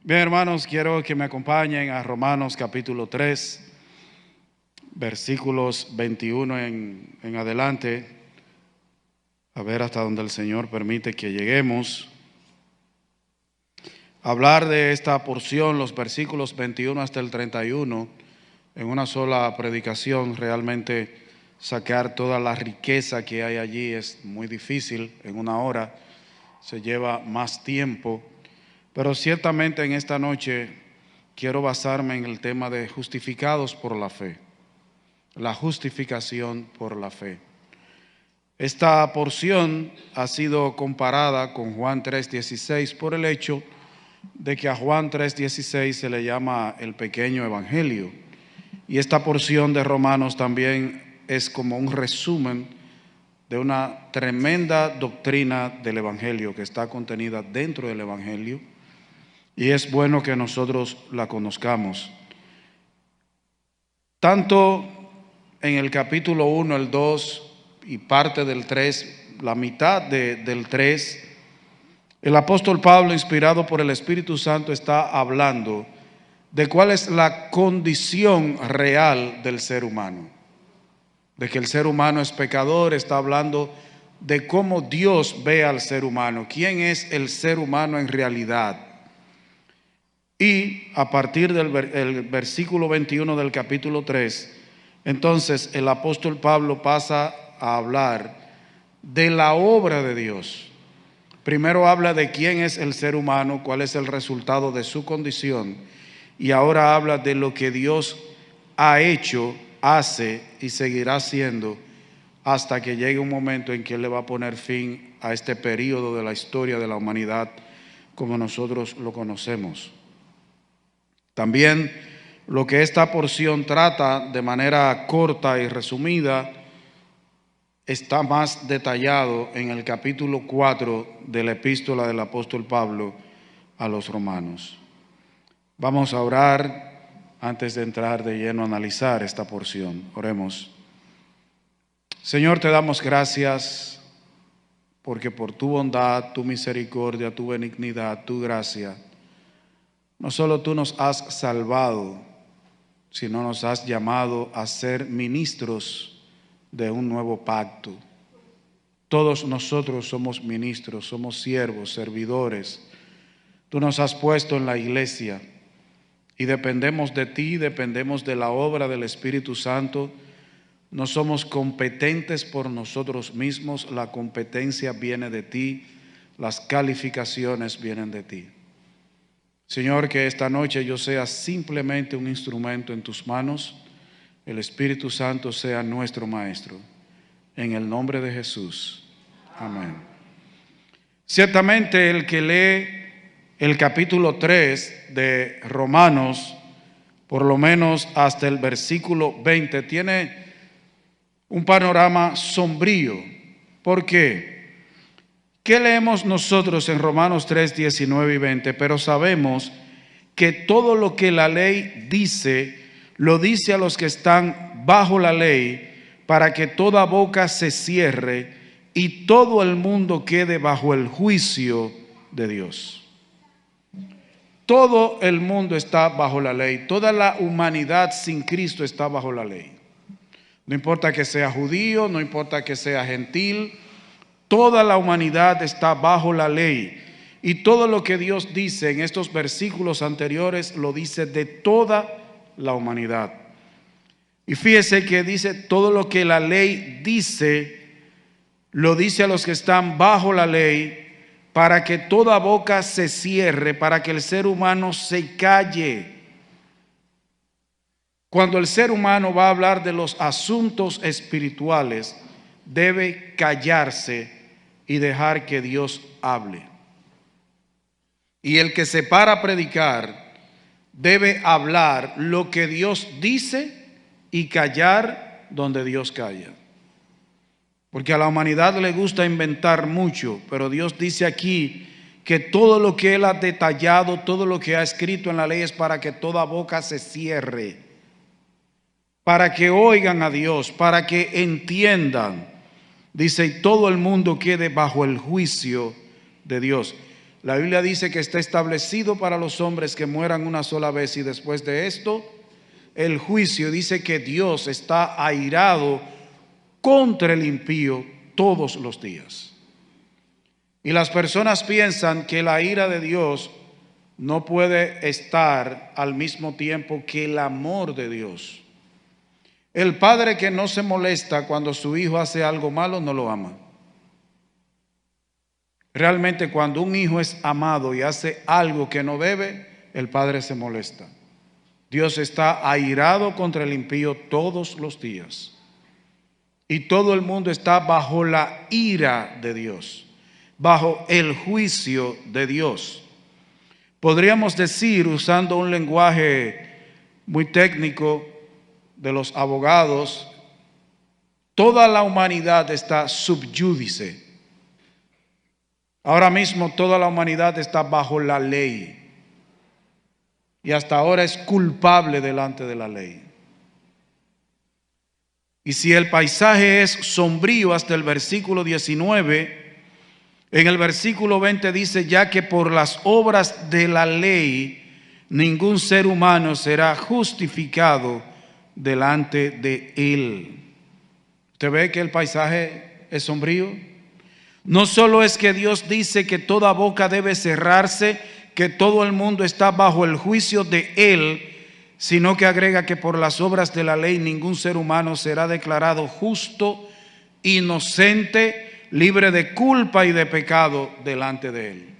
Bien, hermanos, quiero que me acompañen a Romanos capítulo 3, versículos 21 en adelante, a ver hasta donde el Señor permite que lleguemos. Hablar de esta porción, los versículos 21 hasta el 31, en una sola predicación, realmente sacar toda la riqueza que hay allí es muy difícil en una hora, se lleva más tiempo. Pero ciertamente en esta noche quiero basarme en el tema de justificados por la fe, la justificación por la fe. Esta porción ha sido comparada con Juan 3:16 por el hecho de que a Juan 3:16 se le llama el pequeño evangelio. Y esta porción de Romanos también es como un resumen de una tremenda doctrina del evangelio que está contenida dentro del evangelio. Y es bueno que nosotros la conozcamos. Tanto en el capítulo 1, el 2 y parte del 3, la mitad del 3, el apóstol Pablo, inspirado por el Espíritu Santo, está hablando de cuál es la condición real del ser humano. De que el ser humano es pecador, está hablando de cómo Dios ve al ser humano. ¿Quién es el ser humano en realidad? Y a partir del versículo 21 del capítulo 3, entonces el apóstol Pablo pasa a hablar de la obra de Dios. Primero habla de quién es el ser humano, cuál es el resultado de su condición, y ahora habla de lo que Dios ha hecho, hace y seguirá haciendo hasta que llegue un momento en que Él le va a poner fin a este periodo de la historia de la humanidad como nosotros lo conocemos. También lo que esta porción trata de manera corta y resumida está más detallado en el capítulo 4 de la epístola del apóstol Pablo a los romanos. Vamos a orar antes de entrar de lleno a analizar esta porción. Oremos. Señor, te damos gracias porque por tu bondad, tu misericordia, tu benignidad, tu gracia, no solo tú nos has salvado, sino nos has llamado a ser ministros de un nuevo pacto. Todos nosotros somos ministros, somos siervos, servidores. Tú nos has puesto en la iglesia y dependemos de ti, dependemos de la obra del Espíritu Santo. No somos competentes por nosotros mismos, la competencia viene de ti, las calificaciones vienen de ti. Señor, que esta noche yo sea simplemente un instrumento en tus manos, el Espíritu Santo sea nuestro Maestro. En el nombre de Jesús. Amén. Ciertamente el que lee el capítulo 3 de Romanos, por lo menos hasta el versículo 20, tiene un panorama sombrío. ¿Por qué? ¿Qué leemos nosotros en Romanos 3, 19 y 20? Pero sabemos que todo lo que la ley dice, lo dice a los que están bajo la ley, para que toda boca se cierre y todo el mundo quede bajo el juicio de Dios. Todo el mundo está bajo la ley, toda la humanidad sin Cristo está bajo la ley. No importa que sea judío, no importa que sea gentil, toda la humanidad está bajo la ley. Y todo lo que Dios dice en estos versículos anteriores lo dice de toda la humanidad. Y fíjese que dice todo lo que la ley dice, lo dice a los que están bajo la ley, para que toda boca se cierre, para que el ser humano se calle. Cuando el ser humano va a hablar de los asuntos espirituales, debe callarse y dejar que Dios hable. Y el que se para a predicar debe hablar lo que Dios dice y callar donde Dios calla. Porque a la humanidad le gusta inventar mucho, pero Dios dice aquí que todo lo que Él ha detallado, todo lo que ha escrito en la ley es para que toda boca se cierre, para que oigan a Dios, para que entiendan. Dice, y todo el mundo quede bajo el juicio de Dios. La Biblia dice que está establecido para los hombres que mueran una sola vez y después de esto el juicio. Dice que Dios está airado contra el impío todos los días. Y las personas piensan que la ira de Dios no puede estar al mismo tiempo que el amor de Dios. El padre que no se molesta cuando su hijo hace algo malo no lo ama. Realmente cuando un hijo es amado y hace algo que no debe, el padre se molesta. Dios está airado contra el impío todos los días. Y todo el mundo está bajo la ira de Dios, bajo el juicio de Dios. Podríamos decir, usando un lenguaje muy técnico de los abogados, toda la humanidad está sub judice. Ahora mismo toda la humanidad está bajo la ley y hasta ahora es culpable delante de la ley. Y si el paisaje es sombrío hasta el versículo 19, en el versículo 20 dice: ya que por las obras de la ley ningún ser humano será justificado delante de él. ¿Usted ve que el paisaje es sombrío? No solo es que Dios dice que toda boca debe cerrarse, que todo el mundo está bajo el juicio de Él, sino que agrega que por las obras de la ley ningún ser humano será declarado justo, inocente, libre de culpa y de pecado delante de Él.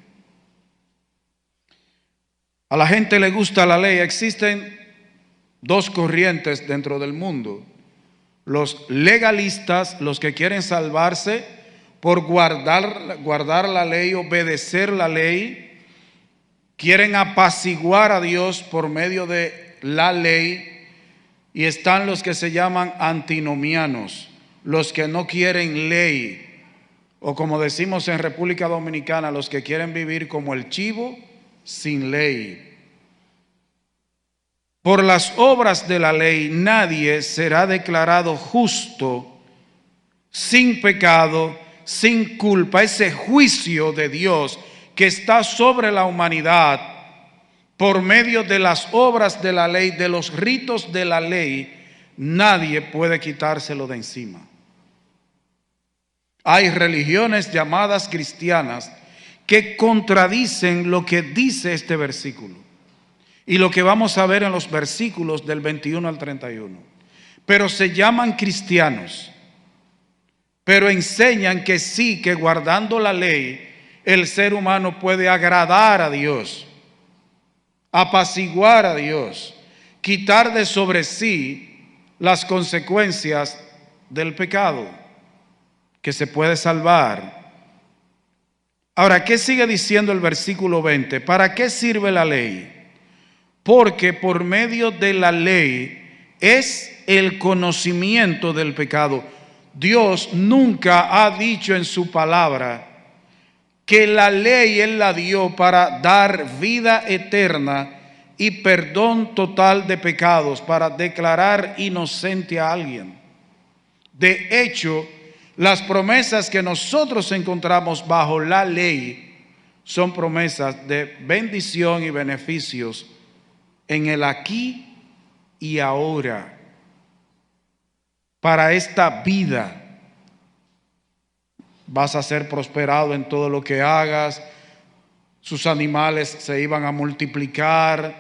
A la gente le gusta la ley. Existen dos corrientes dentro del mundo: los legalistas, los que quieren salvarse por guardar la ley, obedecer la ley, quieren apaciguar a Dios por medio de la ley, y están los que se llaman antinomianos, los que no quieren ley, o como decimos en República Dominicana, los que quieren vivir como el chivo sin ley. Por las obras de la ley nadie será declarado justo, sin pecado, sin culpa. Ese juicio de Dios que está sobre la humanidad por medio de las obras de la ley, de los ritos de la ley, nadie puede quitárselo de encima. Hay religiones llamadas cristianas que contradicen lo que dice este versículo y lo que vamos a ver en los versículos del 21 al 31. Pero se llaman cristianos, pero enseñan que sí, que guardando la ley, el ser humano puede agradar a Dios, apaciguar a Dios, quitar de sobre sí las consecuencias del pecado, que se puede salvar. Ahora, ¿qué sigue diciendo el versículo 20? ¿Para qué sirve la ley? Porque por medio de la ley es el conocimiento del pecado. Dios nunca ha dicho en su palabra que la ley Él la dio para dar vida eterna y perdón total de pecados, para declarar inocente a alguien. De hecho, las promesas que nosotros encontramos bajo la ley son promesas de bendición y beneficios en el aquí y ahora, para esta vida. Vas a ser prosperado en todo lo que hagas, sus animales se iban a multiplicar,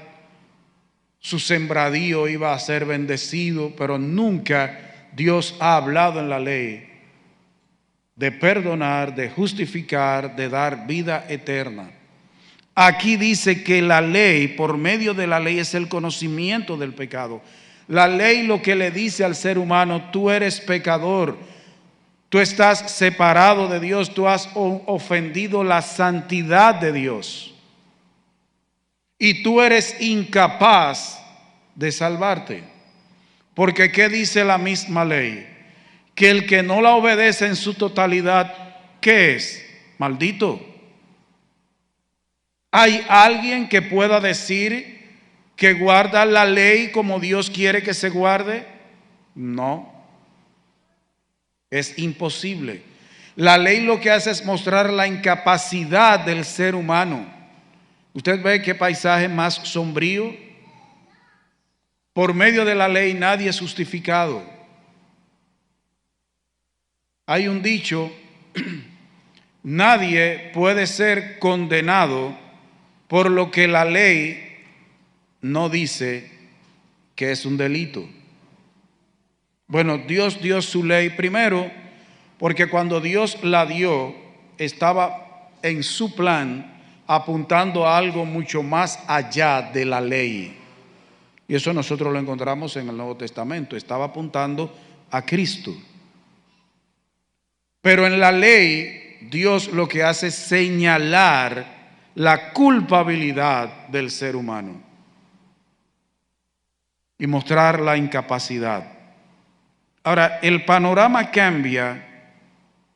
su sembradío iba a ser bendecido, pero nunca Dios ha hablado en la ley de perdonar, de justificar, de dar vida eterna. Aquí dice que la ley, por medio de la ley, es el conocimiento del pecado. La ley lo que le dice al ser humano: tú eres pecador, tú estás separado de Dios, tú has ofendido la santidad de Dios y tú eres incapaz de salvarte. Porque ¿qué dice la misma ley? Que el que no la obedece en su totalidad, ¿qué es? Maldito. ¿Hay alguien que pueda decir que guarda la ley como Dios quiere que se guarde? No. Es imposible. La ley lo que hace es mostrar la incapacidad del ser humano. Usted ve qué paisaje más sombrío. Por medio de la ley nadie es justificado. Hay un dicho, nadie puede ser condenado por lo que la ley no dice que es un delito. Bueno, Dios dio su ley primero porque cuando Dios la dio estaba en su plan apuntando a algo mucho más allá de la ley. Y eso nosotros lo encontramos en el Nuevo Testamento. Estaba apuntando a Cristo. Pero en la ley, Dios lo que hace es señalar la culpabilidad del ser humano y mostrar la incapacidad. Ahora, el panorama cambia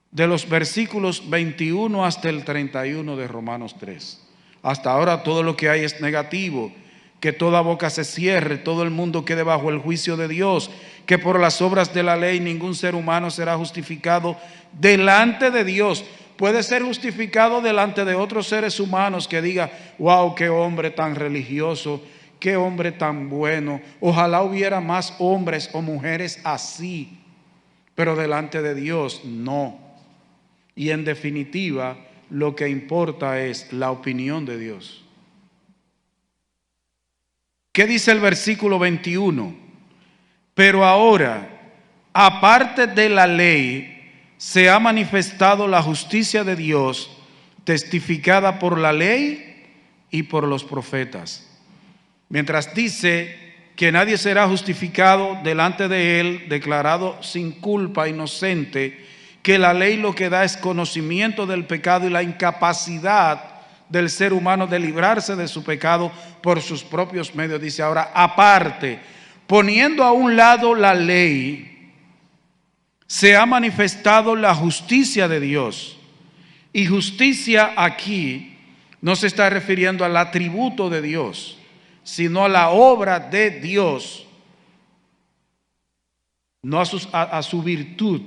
de los versículos 21 hasta el 31 de Romanos 3. Hasta ahora todo lo que hay es negativo. Que toda boca se cierre, todo el mundo quede bajo el juicio de Dios, que por las obras de la ley ningún ser humano será justificado delante de Dios. Puede ser justificado delante de otros seres humanos que diga, wow, qué hombre tan religioso, qué hombre tan bueno. Ojalá hubiera más hombres o mujeres así, pero delante de Dios no. Y en definitiva, lo que importa es la opinión de Dios. ¿Qué dice el versículo 21? Pero ahora, aparte de la ley, se ha manifestado la justicia de Dios, testificada por la ley y por los profetas. Mientras dice que nadie será justificado delante de él, declarado sin culpa, inocente, que la ley lo que da es conocimiento del pecado y la incapacidad del ser humano de librarse de su pecado por sus propios medios. Dice ahora, aparte, poniendo a un lado la ley, se ha manifestado la justicia de Dios. Y justicia aquí no se está refiriendo al atributo de Dios, sino a la obra de Dios, no a su virtud,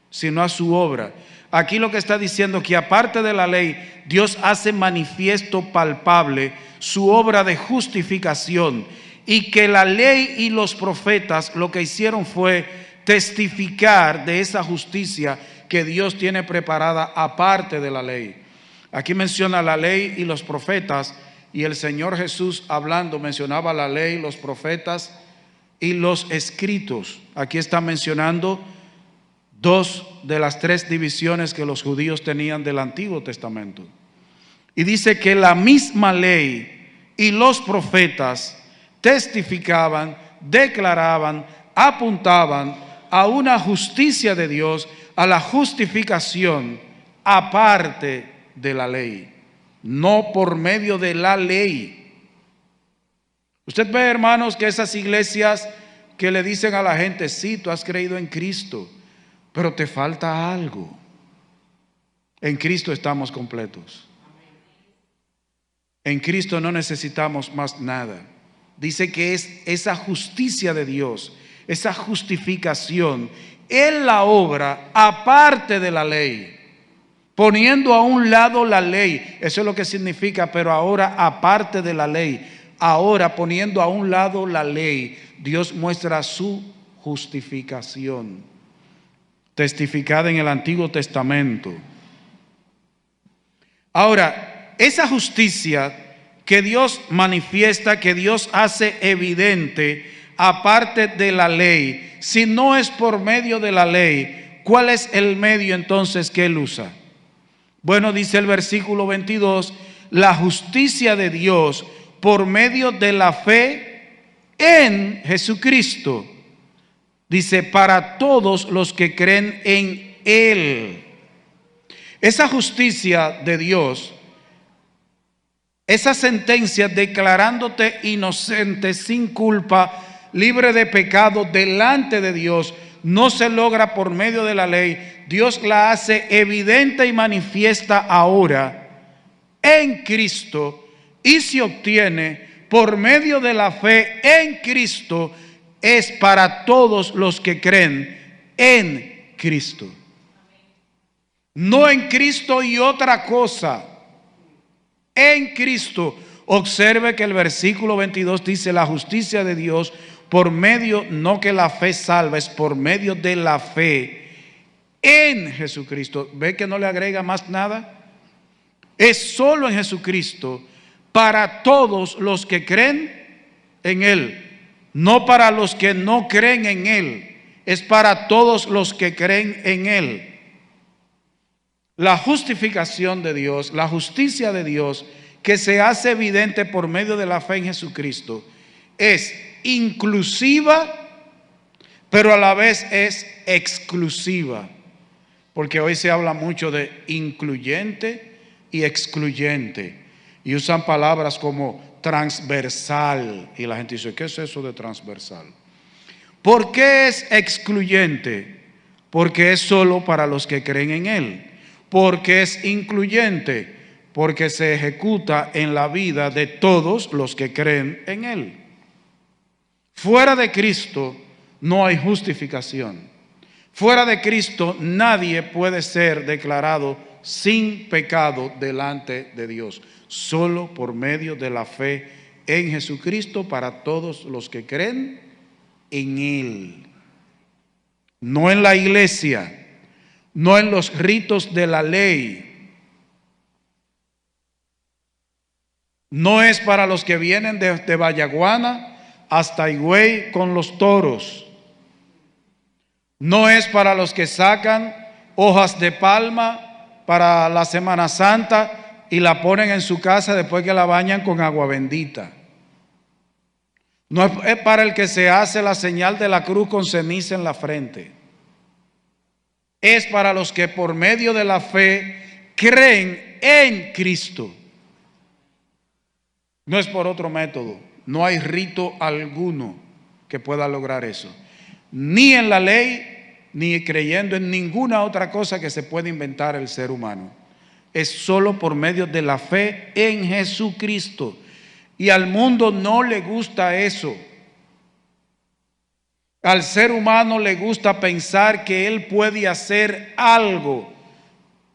sino a su obra. Aquí lo que está diciendo es que aparte de la ley, Dios hace manifiesto palpable su obra de justificación, y que la ley y los profetas lo que hicieron fue testificar de esa justicia que Dios tiene preparada aparte de la ley. Aquí menciona la ley y los profetas, y el Señor Jesús hablando mencionaba la ley, los profetas y los escritos. Aquí está mencionando dos de las tres divisiones que los judíos tenían del Antiguo Testamento. Y dice que la misma ley y los profetas testificaban, declaraban, apuntaban a una justicia de Dios, a la justificación aparte de la ley, no por medio de la ley. Usted ve, hermanos, que esas iglesias que le dicen a la gente, sí, tú has creído en Cristo, pero te falta algo. En Cristo estamos completos. En Cristo no necesitamos más nada. Dice que es esa justicia de Dios, esa justificación, Él la obra aparte de la ley, poniendo a un lado la ley. Eso es lo que significa, pero ahora aparte de la ley. Ahora poniendo a un lado la ley, Dios muestra su justificación, testificada en el Antiguo Testamento. Ahora, esa justicia que Dios manifiesta, que Dios hace evidente aparte de la ley, si no es por medio de la ley, ¿cuál es el medio entonces que Él usa? Bueno, dice el versículo 22, la justicia de Dios por medio de la fe en Jesucristo. Dice, para todos los que creen en Él. Esa justicia de Dios, esa sentencia declarándote inocente, sin culpa, libre de pecado delante de Dios, no se logra por medio de la ley. Dios la hace evidente y manifiesta ahora en Cristo, y se obtiene por medio de la fe en Cristo. Es para todos los que creen en Cristo. No en Cristo y otra cosa. En Cristo. Observe que el versículo 22 dice la justicia de Dios por medio, no que la fe salva, es por medio de la fe en Jesucristo. ¿Ve que no le agrega más nada? Es solo en Jesucristo para todos los que creen en Él, no para los que no creen en Él, es para todos los que creen en Él. La justificación de Dios, la justicia de Dios, que se hace evidente por medio de la fe en Jesucristo, es inclusiva, pero a la vez es exclusiva. Porque hoy se habla mucho de incluyente y excluyente. Y usan palabras como transversal. Y la gente dice, ¿qué es eso de transversal? ¿Por qué es excluyente? Porque es solo para los que creen en Él. Porque es incluyente, porque se ejecuta en la vida de todos los que creen en Él. Fuera de Cristo no hay justificación. Fuera de Cristo nadie puede ser declarado sin pecado delante de Dios. Solo por medio de la fe en Jesucristo para todos los que creen en Él. No en la iglesia. No en los ritos de la ley. No es para los que vienen de Vallaguana hasta Higüey con los toros. No es para los que sacan hojas de palma para la Semana Santa y la ponen en su casa después que la bañan con agua bendita. No es para el que se hace la señal de la cruz con ceniza en la frente. Es para los que por medio de la fe creen en Cristo. No es por otro método. No hay rito alguno que pueda lograr eso. Ni en la ley, ni creyendo en ninguna otra cosa que se pueda inventar el ser humano. Es solo por medio de la fe en Jesucristo. Y al mundo no le gusta eso. Al ser humano le gusta pensar que él puede hacer algo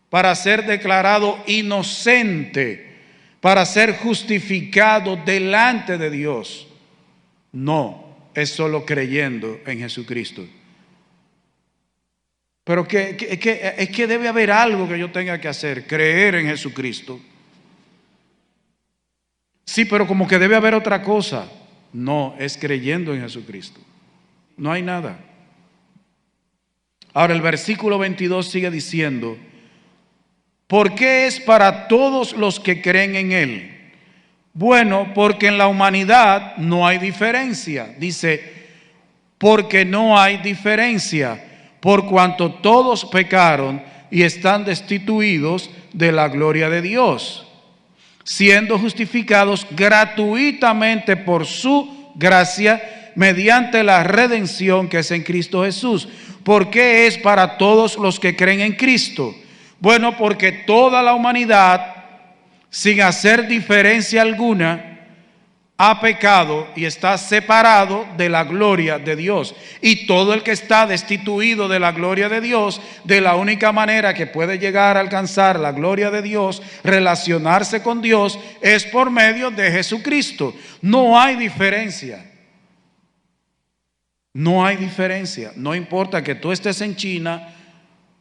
para ser declarado inocente, para ser justificado delante de Dios. No, es solo creyendo en Jesucristo. Pero es que debe haber algo que yo tenga que hacer, creer en Jesucristo. Sí, pero como que debe haber otra cosa. No, es creyendo en Jesucristo. No hay nada. Ahora el versículo 22 sigue diciendo, ¿por qué es para todos los que creen en Él? Bueno, porque en la humanidad no hay diferencia. Dice, porque no hay diferencia, por cuanto todos pecaron y están destituidos de la gloria de Dios, siendo justificados gratuitamente por su gracia, mediante la redención que es en Cristo Jesús. ¿Por qué es para todos los que creen en Cristo? Bueno, porque toda la humanidad, sin hacer diferencia alguna, ha pecado y está separado de la gloria de Dios. Y todo el que está destituido de la gloria de Dios, de la única manera que puede llegar a alcanzar la gloria de Dios, relacionarse con Dios, es por medio de Jesucristo. No hay diferencia. No hay diferencia. No importa que tú estés en China,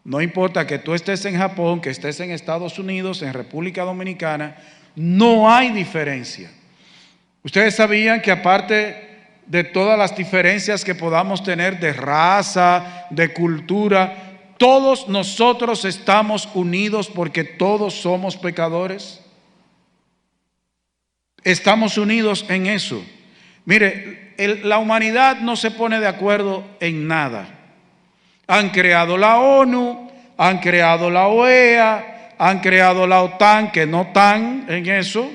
no importa que tú estés en Japón, que estés en Estados Unidos, en República Dominicana, no hay diferencia. Ustedes sabían que aparte de todas las diferencias que podamos tener de raza, de cultura, todos nosotros estamos unidos porque todos somos pecadores. Estamos unidos en eso. Mire, la humanidad no se pone de acuerdo en nada. Han creado la ONU, han creado la OEA, han creado la OTAN, que no están en eso.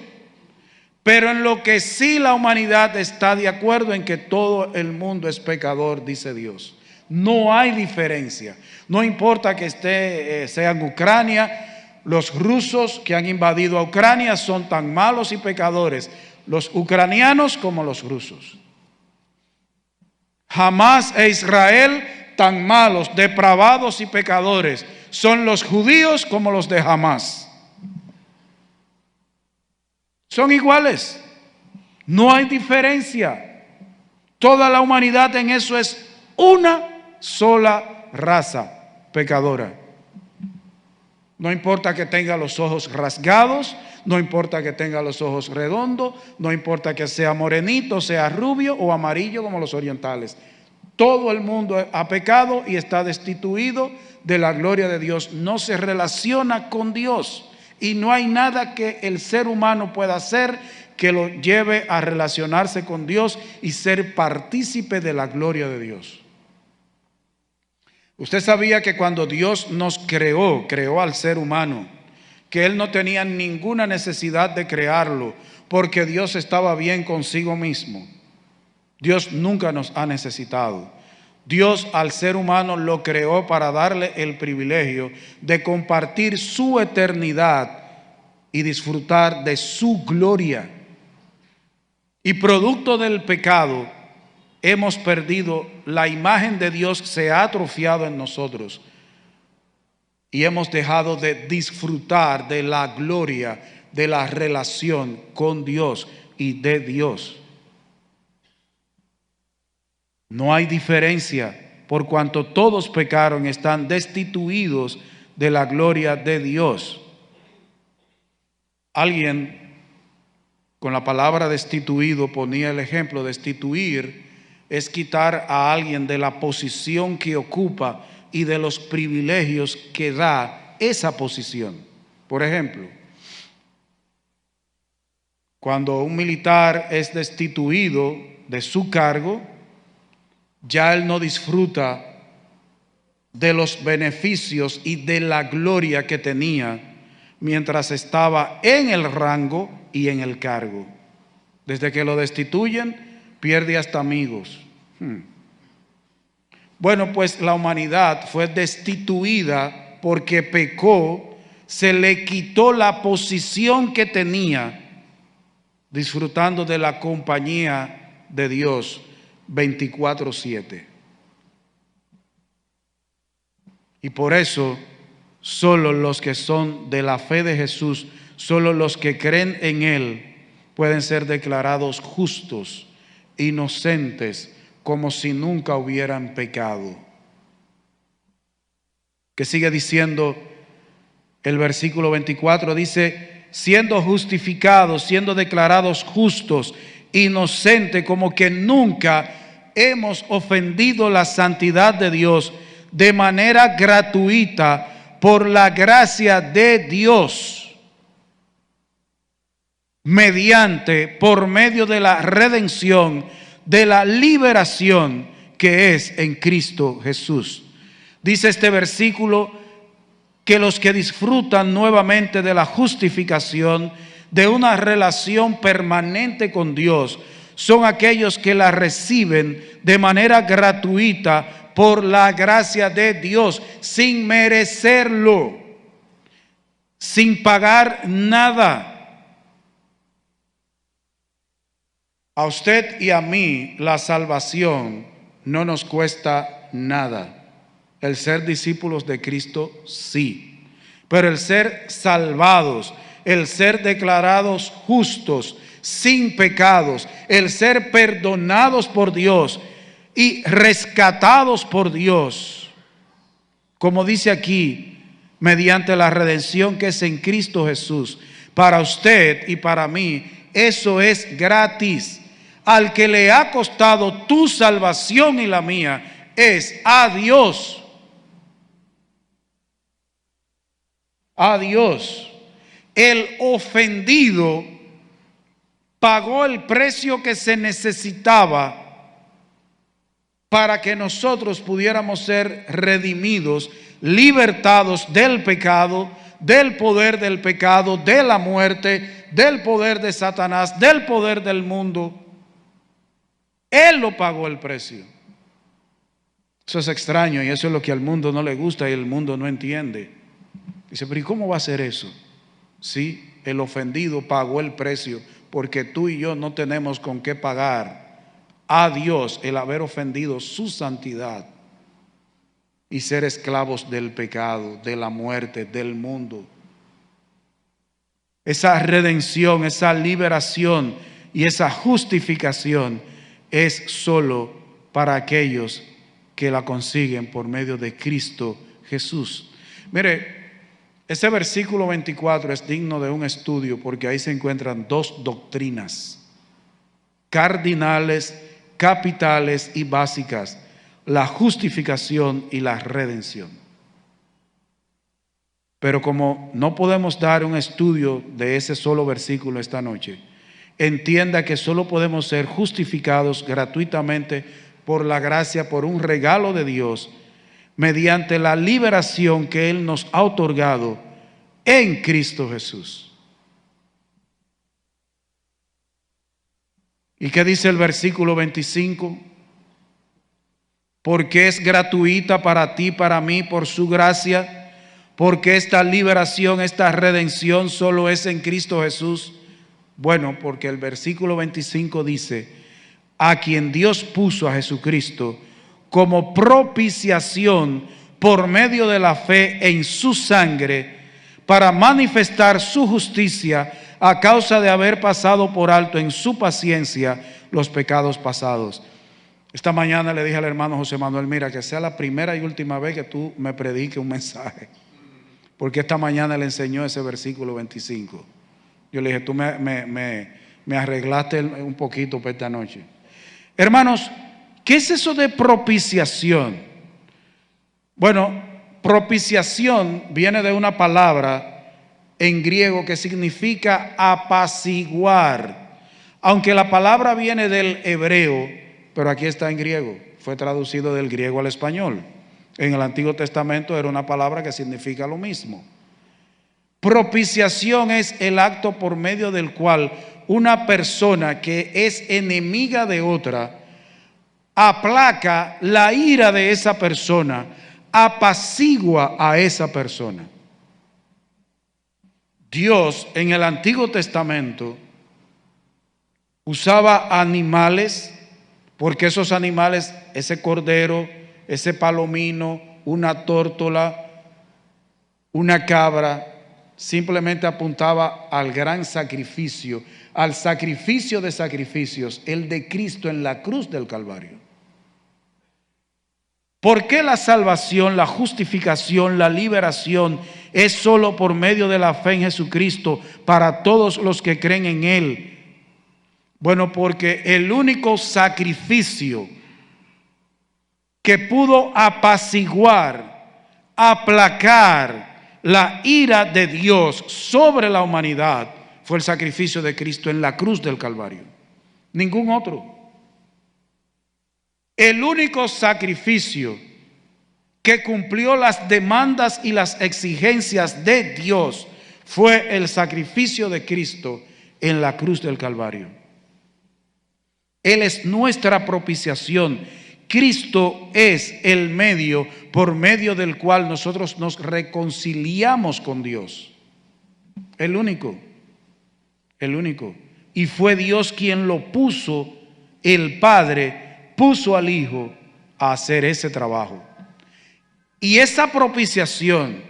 Pero en lo que sí la humanidad está de acuerdo en que todo el mundo es pecador, dice Dios. No hay diferencia. No importa que sea en Ucrania, los rusos que han invadido a Ucrania son tan malos y pecadores, los ucranianos como los rusos. Hamás e Israel tan malos, depravados y pecadores, son los judíos como los de Hamás. Son iguales, no hay diferencia. Toda la humanidad en eso es una sola raza pecadora. No importa que tenga los ojos rasgados, no importa que tenga los ojos redondos, no importa que sea morenito, sea rubio o amarillo como los orientales. Todo el mundo ha pecado y está destituido de la gloria de Dios. No se relaciona con Dios y no hay nada que el ser humano pueda hacer que lo lleve a relacionarse con Dios y ser partícipe de la gloria de Dios. Usted sabía que cuando Dios nos creó al ser humano, que Él no tenía ninguna necesidad de crearlo, porque Dios estaba bien consigo mismo. Dios nunca nos ha necesitado. Dios al ser humano lo creó para darle el privilegio de compartir su eternidad y disfrutar de su gloria. Y producto del pecado, hemos perdido, la imagen de Dios se ha atrofiado en nosotros y hemos dejado de disfrutar de la gloria, de la relación con Dios y de Dios. No hay diferencia, por cuanto todos pecaron, están destituidos de la gloria de Dios. Alguien con la palabra destituido ponía el ejemplo: destituir es quitar a alguien de la posición que ocupa y de los privilegios que da esa posición. Por ejemplo, cuando un militar es destituido de su cargo, ya él no disfruta de los beneficios y de la gloria que tenía mientras estaba en el rango y en el cargo. Desde que lo destituyen, pierde hasta amigos. Bueno, pues la humanidad fue destituida porque pecó, se le quitó la posición que tenía, disfrutando de la compañía de Dios 24/7. Y por eso, solo los que son de la fe de Jesús, solo los que creen en Él, pueden ser declarados justos, inocentes, como si nunca hubieran pecado. Que sigue diciendo el versículo 24, dice: siendo justificados, siendo declarados justos, inocentes, como que nunca hemos ofendido la santidad de Dios, de manera gratuita, por la gracia de Dios, por medio de la redención, de la liberación que es en Cristo Jesús. Dice este versículo que los que disfrutan nuevamente de la justificación, de una relación permanente con Dios, son aquellos que la reciben de manera gratuita por la gracia de Dios, sin merecerlo, sin pagar nada. A usted y a mí la salvación no nos cuesta nada. El ser discípulos de Cristo sí, pero el ser salvados, el ser declarados justos, sin pecados, el ser perdonados por Dios y rescatados por Dios, como dice aquí, mediante la redención que es en Cristo Jesús, para usted y para mí, eso es gratis. Al que le ha costado tu salvación y la mía es a Dios. A Dios. El ofendido pagó el precio que se necesitaba para que nosotros pudiéramos ser redimidos, libertados del pecado, del poder del pecado, de la muerte, del poder de Satanás, del poder del mundo. Él lo pagó el precio. Eso es extraño y eso es lo que al mundo no le gusta y el mundo no entiende. Dice, pero ¿y cómo va a ser eso? Sí, el ofendido pagó el precio porque tú y yo no tenemos con qué pagar a Dios el haber ofendido su santidad. y ser esclavos del pecado, de la muerte, del mundo. Esa redención, esa liberación y esa justificación es solo para aquellos que la consiguen por medio de Cristo Jesús. Mire, ese versículo 24 es digno de un estudio porque ahí se encuentran dos doctrinas cardinales, capitales y básicas: la justificación y la redención. Pero como no podemos dar un estudio de ese solo versículo esta noche, entienda que solo podemos ser justificados gratuitamente por la gracia, por un regalo de Dios, mediante la liberación que Él nos ha otorgado en Cristo Jesús. ¿Y qué dice el versículo 25? Porque es gratuita para ti, para mí, por su gracia, porque esta liberación, esta redención solo es en Cristo Jesús. Bueno, porque el versículo 25 dice: a quien Dios puso, a Jesucristo, como propiciación por medio de la fe en su sangre, para manifestar su justicia a causa de haber pasado por alto en su paciencia los pecados pasados. Esta mañana le dije al hermano José Manuel: mira, que sea la primera y última vez que tú me prediques un mensaje, porque esta mañana le enseñó ese versículo 25. Yo le dije: tú me arreglaste un poquito para esta noche. Hermanos, ¿qué es eso de propiciación? Bueno, propiciación viene de una palabra en griego que significa apaciguar, aunque la palabra viene del hebreo, pero aquí está en griego, fue traducido del griego al español. En el Antiguo Testamento era una palabra que significa lo mismo. Propiciación es el acto por medio del cual una persona que es enemiga de otra aplaca la ira de esa persona, apacigua a esa persona. Dios en el Antiguo Testamento usaba animales, porque esos animales, ese cordero, ese palomino, una tórtola, una cabra, simplemente apuntaba al gran sacrificio, al sacrificio de sacrificios, el de Cristo en la cruz del Calvario. ¿Por qué la salvación, la justificación, la liberación es solo por medio de la fe en Jesucristo para todos los que creen en Él? Bueno, porque el único sacrificio que pudo apaciguar, aplacar la ira de Dios sobre la humanidad fue el sacrificio de Cristo en la cruz del Calvario. Ningún otro. El único sacrificio que cumplió las demandas y las exigencias de Dios fue el sacrificio de Cristo en la cruz del Calvario. Él es nuestra propiciación. Cristo es el medio por medio del cual nosotros nos reconciliamos con Dios. El único. Y fue Dios quien lo puso, el Padre puso al Hijo a hacer ese trabajo. Y esa propiciación,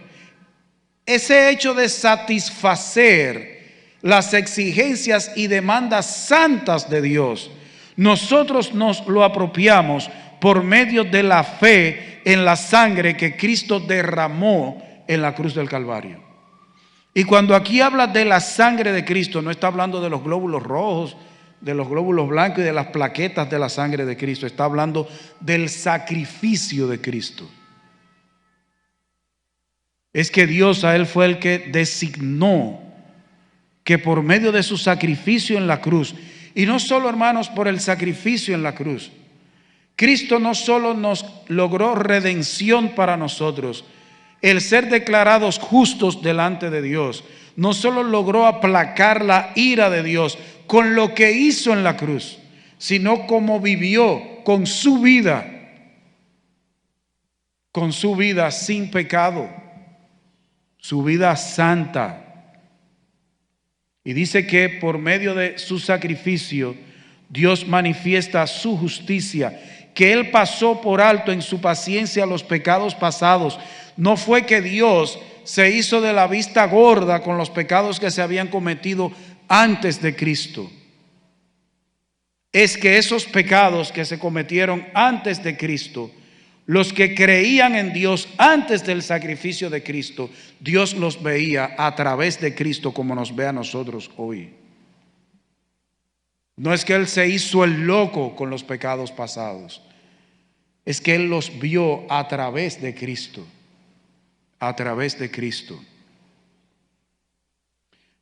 ese hecho de satisfacer las exigencias y demandas santas de Dios, nosotros nos lo apropiamos por medio de la fe en la sangre que Cristo derramó en la cruz del Calvario. Y cuando aquí habla de la sangre de Cristo, no está hablando de los glóbulos rojos, de los glóbulos blancos y de las plaquetas de la sangre de Cristo. Está hablando del sacrificio de Cristo. Es que Dios a Él fue el que designó que por medio de su sacrificio en la cruz, y no solo, hermanos, por el sacrificio en la cruz, Cristo no solo nos logró redención para nosotros, el ser declarados justos delante de Dios, no solo logró aplacar la ira de Dios con lo que hizo en la cruz, sino como vivió con su vida sin pecado, su vida santa. Y dice que por medio de su sacrificio Dios manifiesta su justicia que Él pasó por alto en su paciencia los pecados pasados. No fue que Dios se hizo de la vista gorda con los pecados que se habían cometido antes de Cristo. Es que esos pecados que se cometieron antes de Cristo, los que creían en Dios antes del sacrificio de Cristo, Dios los veía a través de Cristo como nos ve a nosotros hoy. No es que Él se hizo el loco con los pecados pasados, es que Él los vio a través de Cristo, a través de Cristo.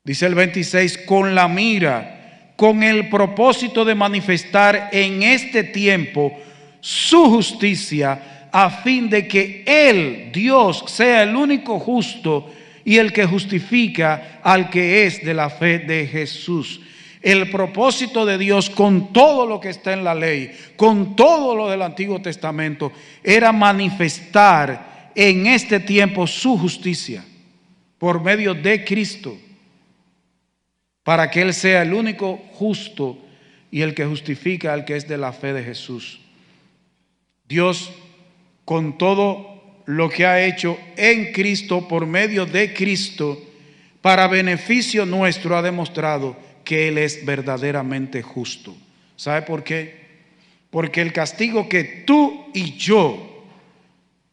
Dice el 26, con la mira, con el propósito de manifestar en este tiempo su justicia, a fin de que Él, Dios, sea el único justo y el que justifica al que es de la fe de Jesús. El propósito de Dios con todo lo que está en la ley, con todo lo del Antiguo Testamento, era manifestar en este tiempo su justicia por medio de Cristo, para que Él sea el único justo y el que justifica al que es de la fe de Jesús. Dios, con todo lo que ha hecho en Cristo, por medio de Cristo, para beneficio nuestro, ha demostrado que Él es verdaderamente justo. ¿Sabe por qué? Porque el castigo que tú y yo,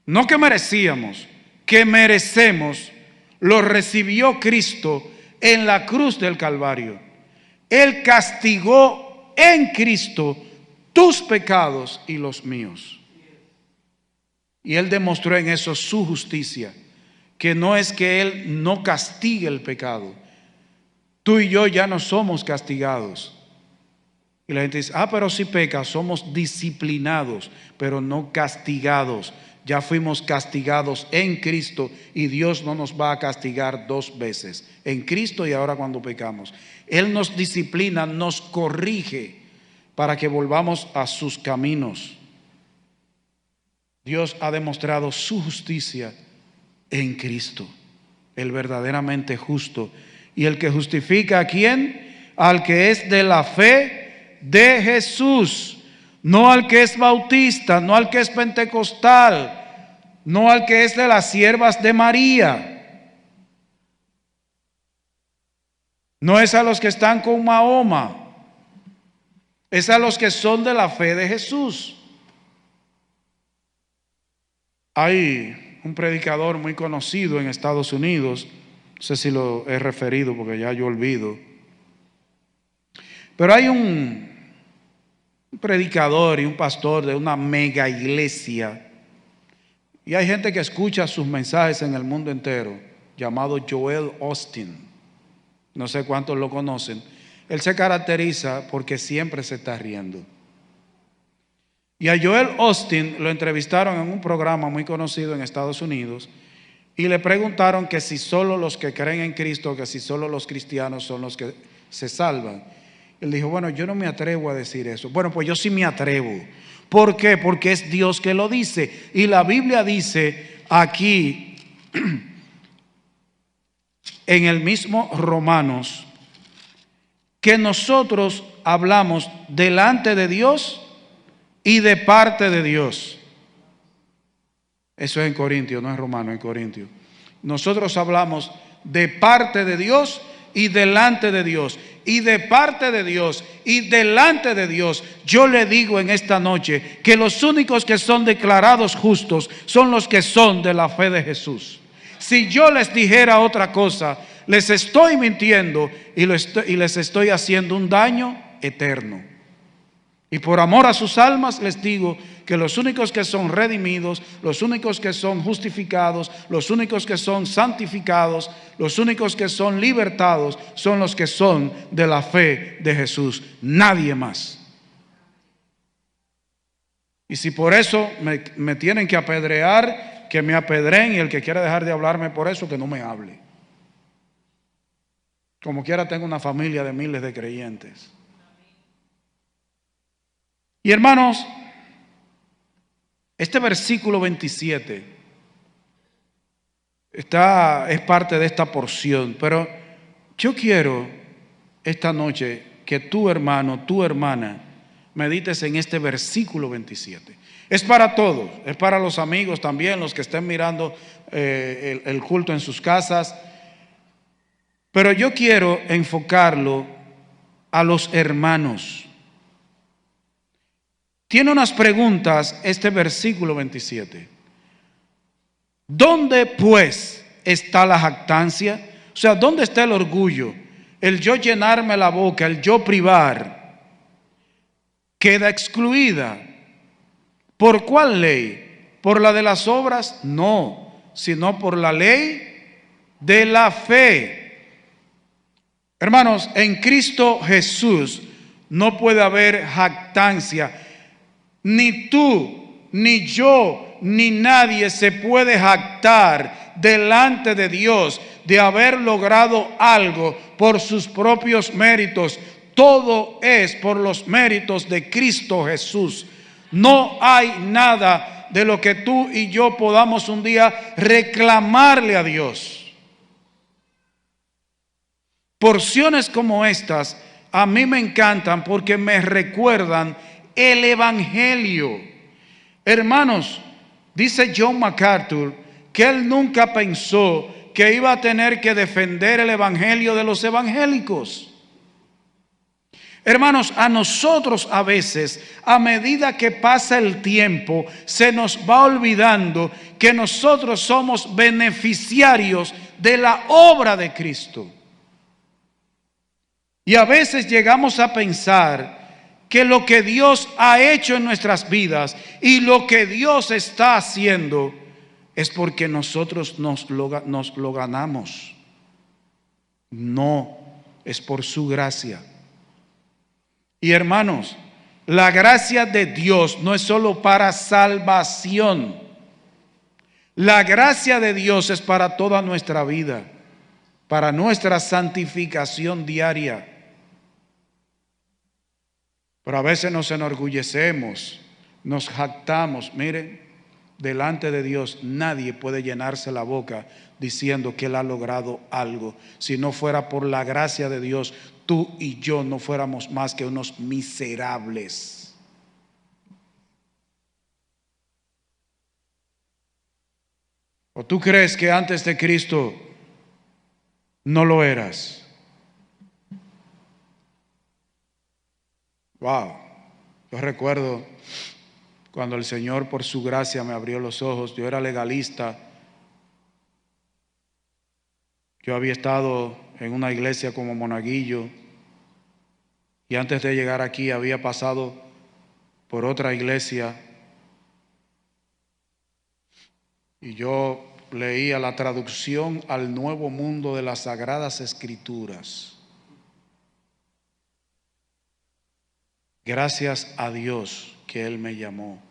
no que merecíamos, que merecemos, lo recibió Cristo en la cruz del Calvario. Él castigó en Cristo tus pecados y los míos. Y Él demostró en eso su justicia, que no es que Él no castigue el pecado. Tú y yo ya no somos castigados. Y la gente dice, pero si pecas, somos disciplinados, pero no castigados. Ya fuimos castigados en Cristo y Dios no nos va a castigar dos veces, en Cristo y ahora cuando pecamos. Él nos disciplina, nos corrige para que volvamos a sus caminos. Dios ha demostrado su justicia en Cristo, el verdaderamente justo. ¿Y el que justifica a quién? Al que es de la fe de Jesús, no al que es bautista, no al que es pentecostal, no al que es de las siervas de María. No es a los que están con Mahoma, es a los que son de la fe de Jesús. Hay un predicador muy conocido en Estados Unidos, no sé si lo he referido porque ya yo olvido, pero hay un predicador y un pastor de una mega iglesia, y hay gente que escucha sus mensajes en el mundo entero, llamado Joel Osteen. No sé cuántos lo conocen. Él se caracteriza porque siempre se está riendo. Y a Joel Osteen lo entrevistaron en un programa muy conocido en Estados Unidos y le preguntaron que si solo los que creen en Cristo, que si solo los cristianos son los que se salvan. Él dijo, bueno, yo no me atrevo a decir eso. Bueno, pues yo sí me atrevo. ¿Por qué? Porque es Dios que lo dice. Y la Biblia dice aquí, en el mismo Romanos, que nosotros hablamos delante de Dios y de parte de Dios. Eso es en Corintios, no es Romano, en Corintios. Nosotros hablamos de parte de Dios y delante de Dios. Y de parte de Dios y delante de Dios, yo le digo en esta noche que los únicos que son declarados justos son los que son de la fe de Jesús. Si yo les dijera otra cosa, les estoy mintiendo y les estoy haciendo un daño eterno. Y por amor a sus almas les digo que los únicos que son redimidos, los únicos que son justificados, los únicos que son santificados, los únicos que son libertados, son los que son de la fe de Jesús. Nadie más. Y si por eso me tienen que apedrear, que me apedreen, y el que quiera dejar de hablarme por eso, que no me hable. Como quiera, tengo una familia de miles de creyentes. Y hermanos, este versículo 27 es parte de esta porción, pero yo quiero esta noche que tu hermano, tu hermana, medites en este versículo 27. Es para todos, es para los amigos también, los que estén mirando el culto en sus casas. Pero yo quiero enfocarlo a los hermanos. Tiene unas preguntas este versículo 27. ¿Dónde pues está la jactancia? O sea, ¿dónde está el orgullo? El yo llenarme la boca, el yo privar, queda excluida. ¿Por cuál ley? ¿Por la de las obras? No, sino por la ley de la fe. Hermanos, en Cristo Jesús no puede haber jactancia. Ni tú, ni yo, ni nadie se puede jactar delante de Dios de haber logrado algo por sus propios méritos. Todo es por los méritos de Cristo Jesús. No hay nada de lo que tú y yo podamos un día reclamarle a Dios. Porciones como estas a mí me encantan porque me recuerdan el Evangelio. Hermanos, dice John MacArthur que él nunca pensó que iba a tener que defender el Evangelio de los evangélicos. Hermanos, a nosotros a veces, a medida que pasa el tiempo, se nos va olvidando que nosotros somos beneficiarios de la obra de Cristo. Y a veces llegamos a pensar que lo que Dios ha hecho en nuestras vidas y lo que Dios está haciendo es porque nosotros nos lo ganamos. No, es por su gracia. Y hermanos, la gracia de Dios no es solo para salvación. La gracia de Dios es para toda nuestra vida, para nuestra santificación diaria. Pero a veces nos enorgullecemos, nos jactamos. Miren, delante de Dios nadie puede llenarse la boca diciendo que él ha logrado algo. Si no fuera por la gracia de Dios, tú y yo no fuéramos más que unos miserables. ¿O tú crees que antes de Cristo no lo eras? Wow, yo recuerdo cuando el Señor por su gracia me abrió los ojos. Yo era legalista. Yo había estado en una iglesia como monaguillo y antes de llegar aquí había pasado por otra iglesia y yo leía la traducción al Nuevo Mundo de las Sagradas Escrituras. Gracias a Dios que Él me llamó,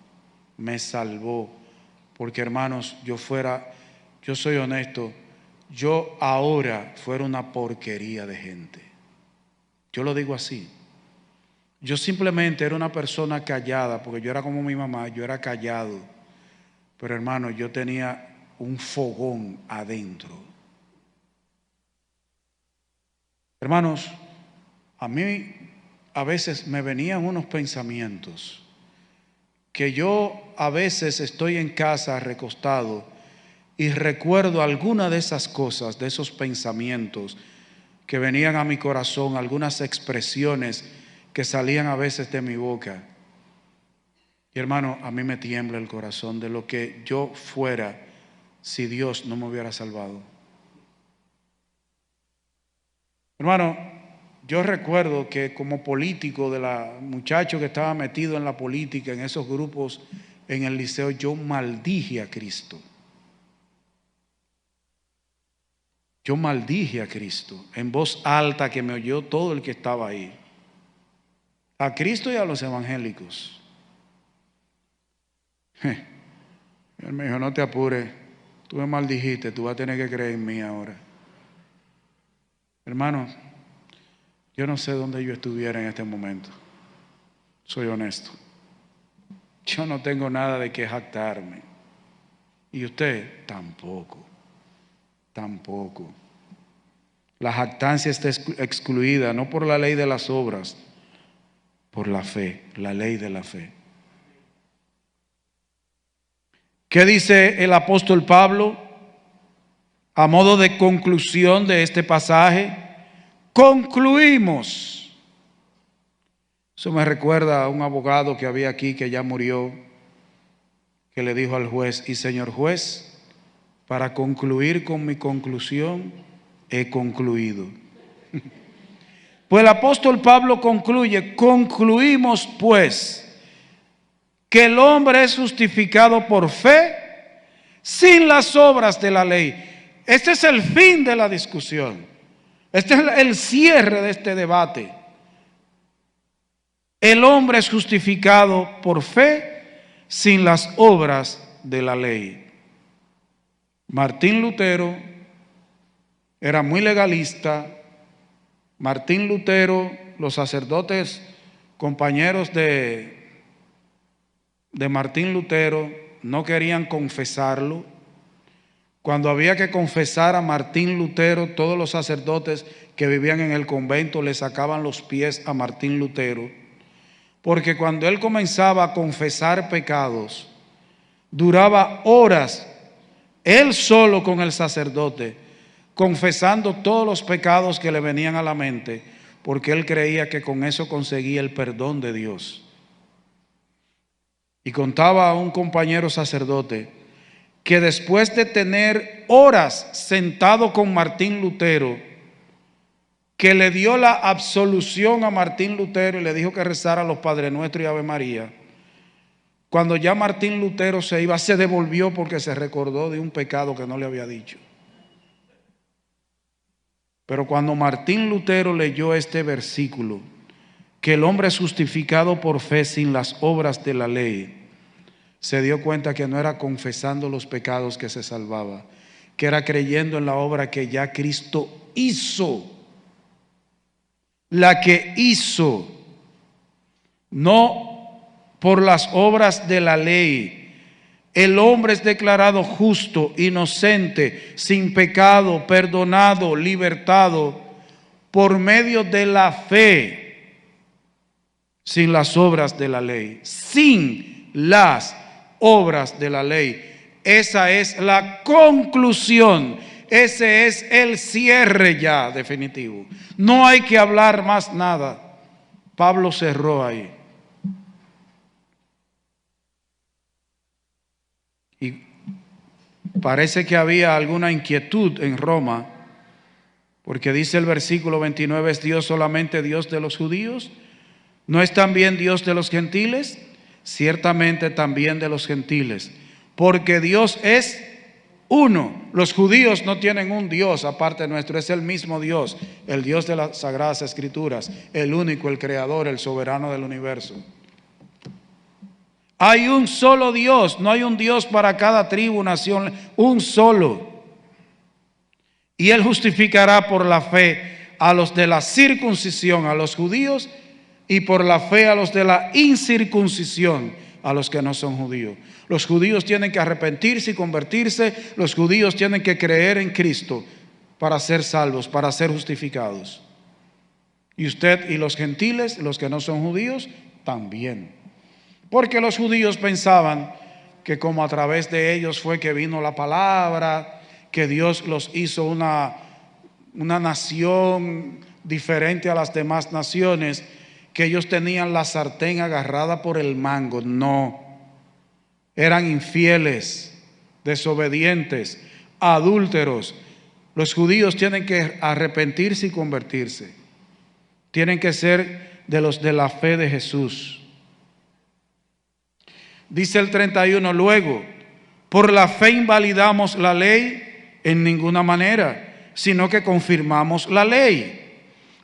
me salvó, porque hermanos, yo soy honesto, yo ahora fuera una porquería de gente. Yo lo digo así. Yo simplemente era una persona callada, porque yo era como mi mamá, yo era callado. Pero hermano, yo tenía un fogón adentro. Hermanos, a mí a veces me venían unos pensamientos que yo a veces estoy en casa recostado y recuerdo alguna de esas cosas, de esos pensamientos que venían a mi corazón, algunas expresiones que salían a veces de mi boca. Y hermano, a mí me tiembla el corazón de lo que yo fuera si Dios no me hubiera salvado. Hermano, yo recuerdo que como político, muchacho que estaba metido en la política, en esos grupos en el liceo, yo maldije a Cristo. Yo maldije a Cristo en voz alta que me oyó todo el que estaba ahí. A Cristo y a los evangélicos. Él me dijo, no te apures, tú me maldijiste, tú vas a tener que creer en mí ahora. Hermano, yo no sé dónde yo estuviera en este momento. Soy honesto. Yo no tengo nada de qué jactarme. Y usted tampoco. Tampoco. La jactancia está excluida, no por la ley de las obras, por la fe, la ley de la fe. ¿Qué dice el apóstol Pablo a modo de conclusión de este pasaje? Concluimos. Eso me recuerda a un abogado que había aquí que ya murió, que le dijo al juez: y señor juez, para concluir con mi conclusión, he concluido. Pues el apóstol Pablo concluye: concluimos pues que el hombre es justificado por fe sin las obras de la ley. Este es el fin de la discusión. Este es el cierre de este debate. El hombre es justificado por fe sin las obras de la ley. Martín Lutero era muy legalista. Martín Lutero, los sacerdotes compañeros de Martín Lutero no querían confesarlo. Cuando había que confesar a Martín Lutero, todos los sacerdotes que vivían en el convento le sacaban los pies a Martín Lutero, porque cuando él comenzaba a confesar pecados, duraba horas, él solo con el sacerdote, confesando todos los pecados que le venían a la mente, porque él creía que con eso conseguía el perdón de Dios. Y contaba a un compañero sacerdote que después de tener horas sentado con Martín Lutero, que le dio la absolución a Martín Lutero y le dijo que rezara los Padre Nuestro y Ave María, cuando ya Martín Lutero se iba, se devolvió porque se recordó de un pecado que no le había dicho. Pero cuando Martín Lutero leyó este versículo, que el hombre es justificado por fe sin las obras de la ley, se dio cuenta que no era confesando los pecados que se salvaba, que era creyendo en la obra que ya Cristo hizo. La que hizo, no por las obras de la ley. El hombre es declarado justo, inocente, sin pecado, perdonado, libertado por medio de la fe, sin las obras de la ley, sin las obras de la ley. Esa es la conclusión, ese es el cierre ya definitivo. No hay que hablar más nada. Pablo cerró ahí. Y parece que había alguna inquietud en Roma, porque dice el versículo 29, ¿es Dios solamente Dios de los judíos? ¿No es también Dios de los gentiles? Ciertamente también de los gentiles, porque Dios es uno. Los judíos no tienen un Dios aparte nuestro, es el mismo Dios, el Dios de las Sagradas Escrituras, el único, el creador, el soberano del universo. Hay un solo Dios, no hay un Dios para cada tribu, nación, un solo. Y Él justificará por la fe a los de la circuncisión, a los judíos, y por la fe a los de la incircuncisión, a los que no son judíos. Los judíos tienen que arrepentirse y convertirse, los judíos tienen que creer en Cristo para ser salvos, para ser justificados. Y usted y los gentiles, los que no son judíos, también. Porque los judíos pensaban que como a través de ellos fue que vino la palabra, que Dios los hizo una nación diferente a las demás naciones, que ellos tenían la sartén agarrada por el mango. No, eran infieles, desobedientes, adúlteros. Los judíos tienen que arrepentirse y convertirse. Tienen que ser de los de la fe de Jesús. Dice el 31, luego, por la fe invalidamos la ley en ninguna manera, sino que confirmamos la ley.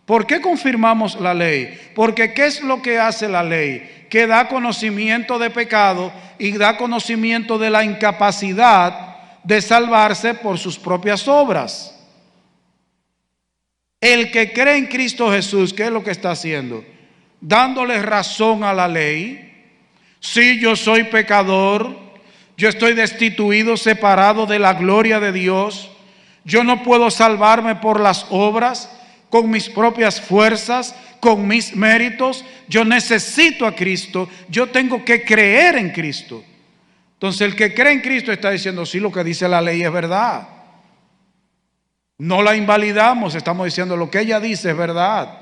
¿Por qué confirmamos la ley? Porque ¿qué es lo que hace la ley? Que da conocimiento de pecado y da conocimiento de la incapacidad de salvarse por sus propias obras. El que cree en Cristo Jesús, ¿qué es lo que está haciendo? Dándole razón a la ley. Sí, yo soy pecador, yo estoy destituido, separado de la gloria de Dios. Yo no puedo salvarme por las obras, con mis propias fuerzas, con mis méritos. Yo necesito a Cristo, yo tengo que creer en Cristo. Entonces el que cree en Cristo está diciendo, sí, lo que dice la ley es verdad. No la invalidamos, estamos diciendo lo que ella dice es verdad.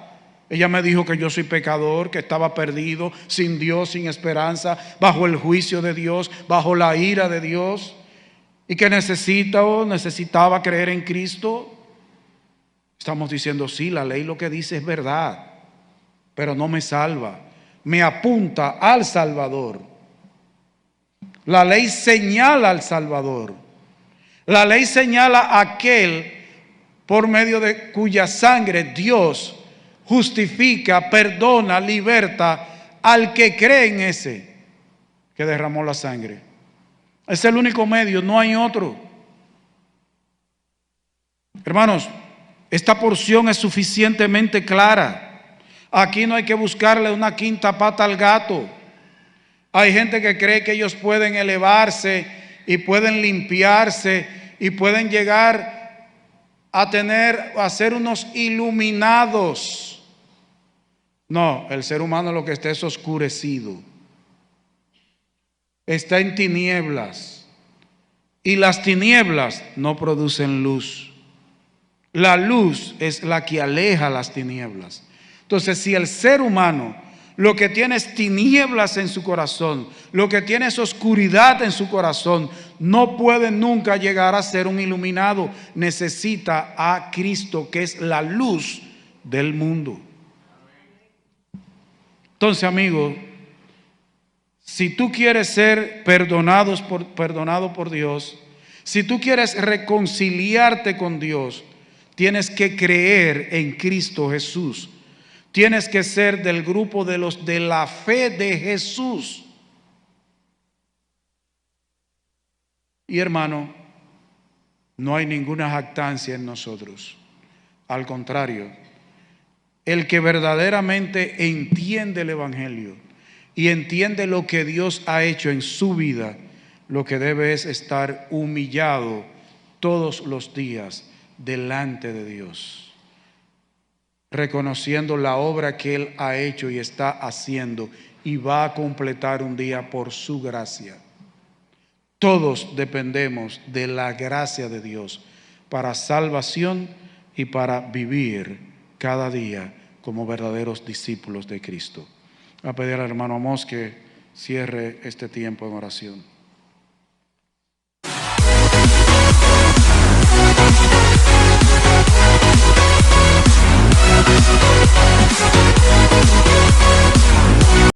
Ella me dijo que yo soy pecador, que estaba perdido, sin Dios, sin esperanza, bajo el juicio de Dios, bajo la ira de Dios, y que necesitaba creer en Cristo. Estamos diciendo, sí, la ley lo que dice es verdad, pero no me salva, me apunta al Salvador. La ley señala al Salvador. La ley señala a aquel por medio de cuya sangre Dios justifica, perdona, liberta al que cree en ese que derramó la sangre. Es el único medio, no hay otro. Hermanos, esta porción es suficientemente clara. Aquí no hay que buscarle una quinta pata al gato. Hay gente que cree que ellos pueden elevarse y pueden limpiarse y pueden llegar a ser unos iluminados. No, el ser humano lo que está es oscurecido. Está en tinieblas. Y las tinieblas no producen luz. La luz es la que aleja las tinieblas. Entonces, si el ser humano lo que tiene es tinieblas en su corazón, lo que tiene es oscuridad en su corazón, no puede nunca llegar a ser un iluminado. Necesita a Cristo, que es la luz del mundo. Entonces, amigo, si tú quieres ser perdonado por Dios, si tú quieres reconciliarte con Dios, tienes que creer en Cristo Jesús. Tienes que ser del grupo de los de la fe de Jesús. Y hermano, no hay ninguna jactancia en nosotros. Al contrario, el que verdaderamente entiende el Evangelio y entiende lo que Dios ha hecho en su vida, lo que debe es estar humillado todos los días delante de Dios, reconociendo la obra que Él ha hecho y está haciendo y va a completar un día por su gracia. Todos dependemos de la gracia de Dios para salvación y para vivir cada día como verdaderos discípulos de Cristo. Voy a pedir al hermano Amós que cierre este tiempo en oración.